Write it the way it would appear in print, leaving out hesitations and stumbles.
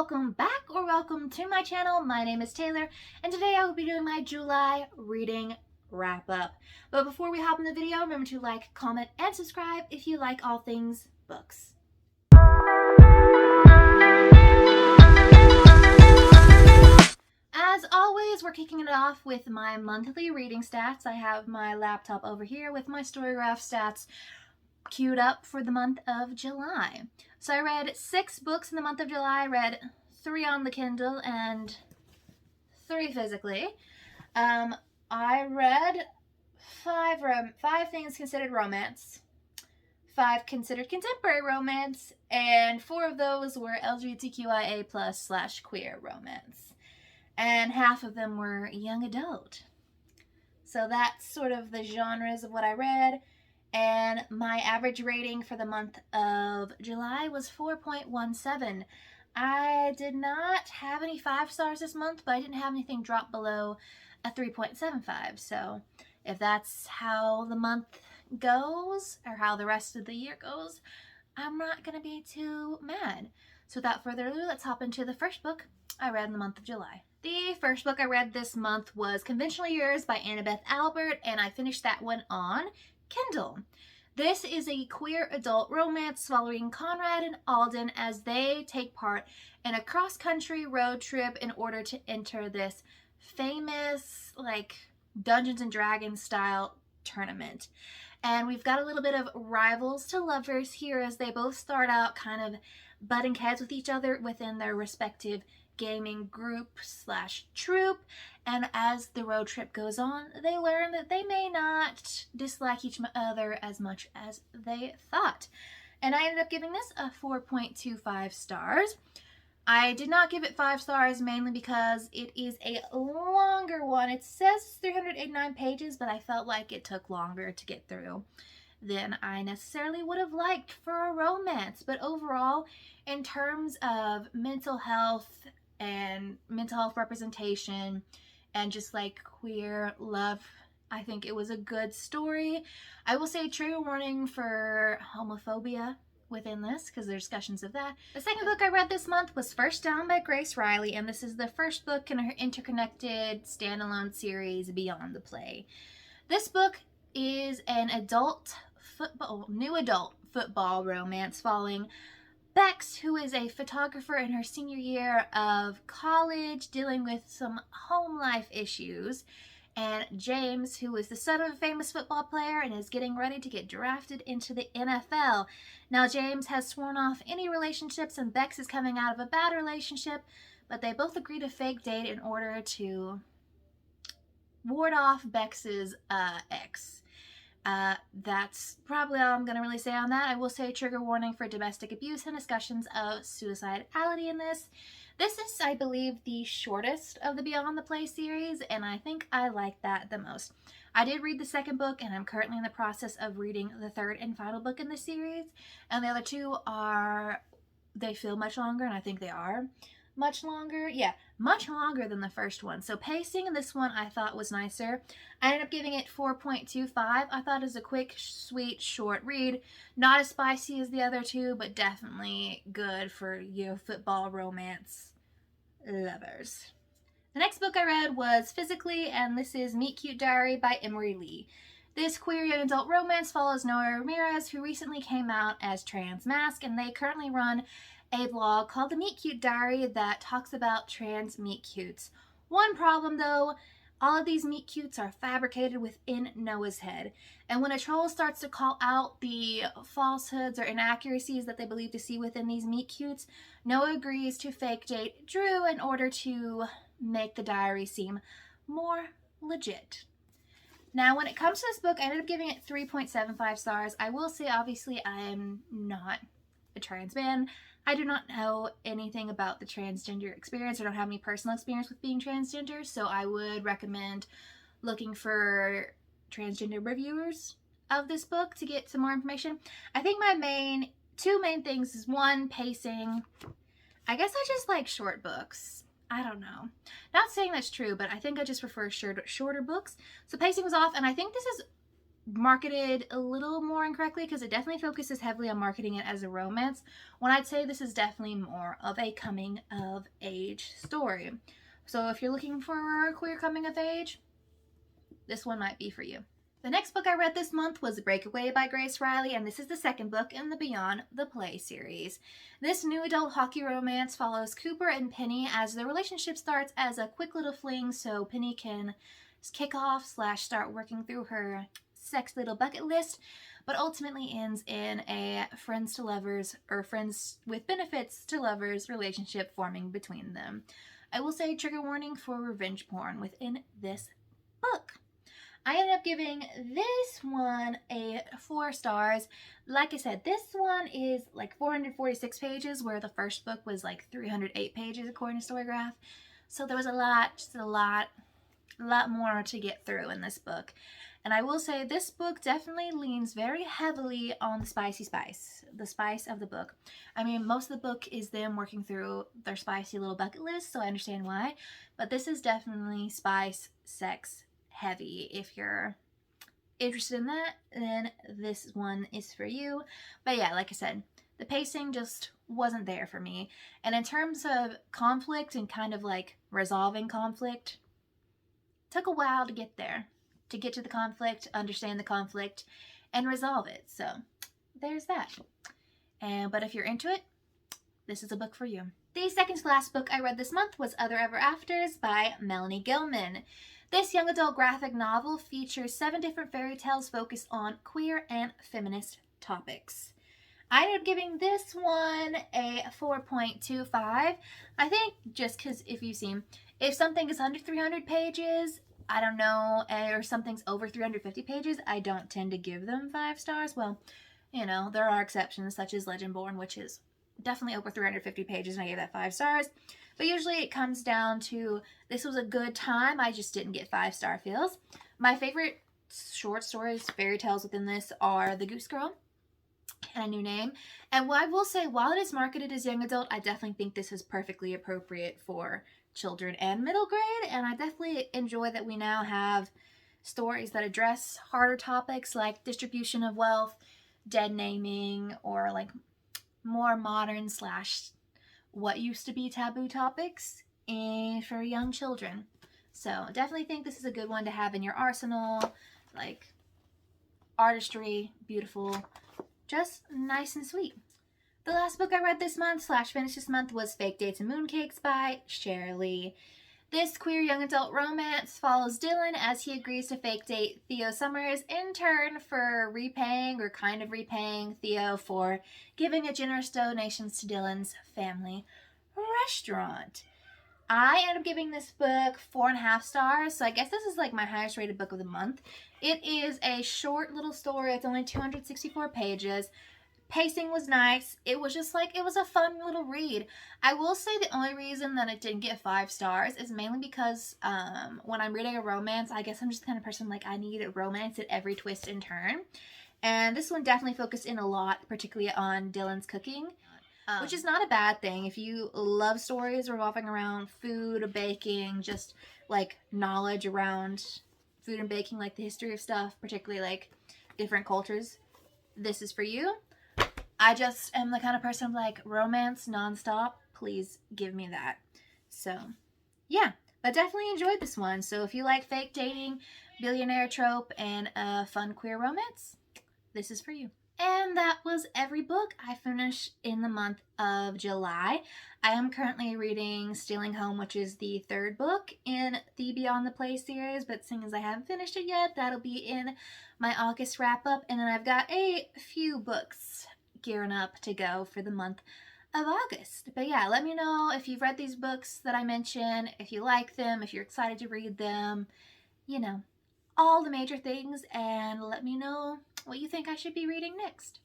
welcome back or welcome to my channel. My name is Taylor and today I will be doing my July reading wrap up. But before we hop in the video, remember to like, comment, and subscribe if you like all things books. As always, we're kicking it off with my monthly reading stats. I have my laptop over here with my StoryGraph stats queued up for the month of July. So I read 6 books in the month of July. I read 3 on the Kindle and 3 physically. I read 5 things considered romance, 5 considered contemporary romance, and 4 of those were LGBTQIA+/queer romance. And half of them were young adult. So that's sort of the genres of what I read. And my average rating for the month of July was 4.17. I did not have any 5 stars this month, but I didn't have anything drop below a 3.75. So if that's how the month goes, or how the rest of the year goes, I'm not going to be too mad. So without further ado, let's hop into the first book I read in the month of July. The first book I read this month was Conventionally Yours by Annabeth Albert, and I finished that one on Kindle. This is a queer adult romance following Conrad and Alden as they take part in a cross-country road trip in order to enter this famous, like, Dungeons and Dragons style tournament. And we've got a little bit of rivals to lovers here as they both start out kind of butting heads with each other within their respective gaming group/troop, and as the road trip goes on, they learn that they may not dislike each other as much as they thought. And I ended up giving this a 4.25 stars. I did not give it 5 stars mainly because it is a longer one. It says 389 pages, but I felt like it took longer to get through than I necessarily would have liked for a romance. But overall, in terms of mental health and mental health representation and just like queer love, I think it was a good story. I will say trigger warning for homophobia within this because there's discussions of that. The second book I read this month was First Down by Grace Riley, and this is the first book in her interconnected standalone series Beyond the Play. This book is an new adult football romance following Bex, who is a photographer in her senior year of college dealing with some home life issues, and James, who is the son of a famous football player and is getting ready to get drafted into the NFL. Now, James has sworn off any relationships and Bex is coming out of a bad relationship, but they both agree to fake date in order to ward off Bex's ex. That's probably all I'm going to really say on that. I will say trigger warning for domestic abuse and discussions of suicidality in this. This is, I believe, the shortest of the Beyond the Play series, and I think I like that the most. I did read the second book, and I'm currently in the process of reading the third and final book in the series, and the other 2 they feel much longer, and I think they are much longer. Yeah, much longer than the first one. So pacing in this one I thought was nicer. I ended up giving it 4.25. I thought it was a quick, sweet, short read. Not as spicy as the other 2, but definitely good for your football romance lovers. The next book I read was Physically, and this is Meet Cute Diary by Emery Lee. This queer young adult romance follows Noah Ramirez, who recently came out as trans masc, and they currently run a blog called the Meet Cute Diary that talks about trans meet cutes. One problem though, all of these meet cutes are fabricated within Noah's head, and when a troll starts to call out the falsehoods or inaccuracies that they believe to see within these meet cutes, Noah agrees to fake date Drew in order to make the diary seem more legit. Now, when it comes to this book, I ended up giving it 3.75 stars. I will say, obviously, I am not a trans man. I do not know anything about the transgender experience. I don't have any personal experience with being transgender, so I would recommend looking for transgender reviewers of this book to get some more information. I think my two main things is, 1, pacing. I guess I just like short books. I don't know. Not saying that's true, but I think I just prefer shorter books. So pacing was off, and I think this is marketed a little more incorrectly because it definitely focuses heavily on marketing it as a romance, when I'd say this is definitely more of a coming of age story. So if you're looking for a queer coming of age, this one might be for you. The next book I read this month was Breakaway by Grace Riley, and this is the second book in the Beyond the Play series. This new adult hockey romance follows Cooper and Penny as their relationship starts as a quick little fling so Penny can kick off / start working through her sex little bucket list, but ultimately ends in a friends to lovers, or friends with benefits to lovers relationship forming between them. I will say trigger warning for revenge porn within this book. I ended up giving this one a 4 stars. Like I said, this one is like 446 pages, where the first book was like 308 pages according to StoryGraph. So there was a lot more to get through in this book. And I will say this book definitely leans very heavily on the spicy spice, the spice of the book. I mean, most of the book is them working through their spicy little bucket list, so I understand why. But this is definitely spice, sex heavy. If you're interested in that, then this one is for you. But yeah, like I said, the pacing just wasn't there for me. And in terms of conflict and kind of like resolving conflict, took a while to get there. To get to the conflict, understand the conflict, and resolve it. So there's that. But if you're into it, this is a book for you. The second to last book I read this month was Other Ever Afters by Melanie Gilman. This young adult graphic novel features 7 different fairy tales focused on queer and feminist topics. I ended up giving this one a 4.25. I think just because if something is under 300 pages, I don't know, or something's over 350 pages, I don't tend to give them 5 stars. Well, you know, there are exceptions, such as Legendborn, which is definitely over 350 pages, and I gave that 5 stars. But usually it comes down to, this was a good time, I just didn't get 5-star feels. My favorite short stories, fairy tales within this are The Goose Girl and A New Name. And what I will say, while it is marketed as young adult, I definitely think this is perfectly appropriate for children and middle grade, and I definitely enjoy that we now have stories that address harder topics like distribution of wealth, dead naming, or like more modern / what used to be taboo topics for young children. So definitely think this is a good one to have in your arsenal. Like, artistry, beautiful, just nice and sweet. The last book I read this month / finished this month was Fake Dates and Mooncakes by Shirley. This queer young adult romance follows Dylan as he agrees to fake date Theo Summers in turn for repaying Theo for giving a generous donations to Dylan's family restaurant. I ended up giving this book 4.5 stars, so I guess this is like my highest rated book of the month. It is a short little story. It's only 264 pages. Pacing was nice. It was just like, it was a fun little read. I will say the only reason that it didn't get 5 stars is mainly because when I'm reading a romance, I guess I'm just the kind of person like I need a romance at every twist and turn. And this one definitely focused in a lot, particularly on Dylan's cooking, which is not a bad thing. If you love stories revolving around food, baking, just like knowledge around food and baking, like the history of stuff, particularly like different cultures, this is for you. I just am the kind of person like romance nonstop. Please give me that. So, yeah. But definitely enjoyed this one. So if you like fake dating, billionaire trope, and a fun queer romance, this is for you. And that was every book I finished in the month of July. I am currently reading Stealing Home, which is the 3rd book in the Beyond the Play series, but seeing as I haven't finished it yet, that'll be in my August wrap-up. And then I've got a few books gearing up to go for the month of August. But yeah, let me know if you've read these books that I mentioned, if you like them, if you're excited to read them, you know, all the major things, and let me know what you think I should be reading next.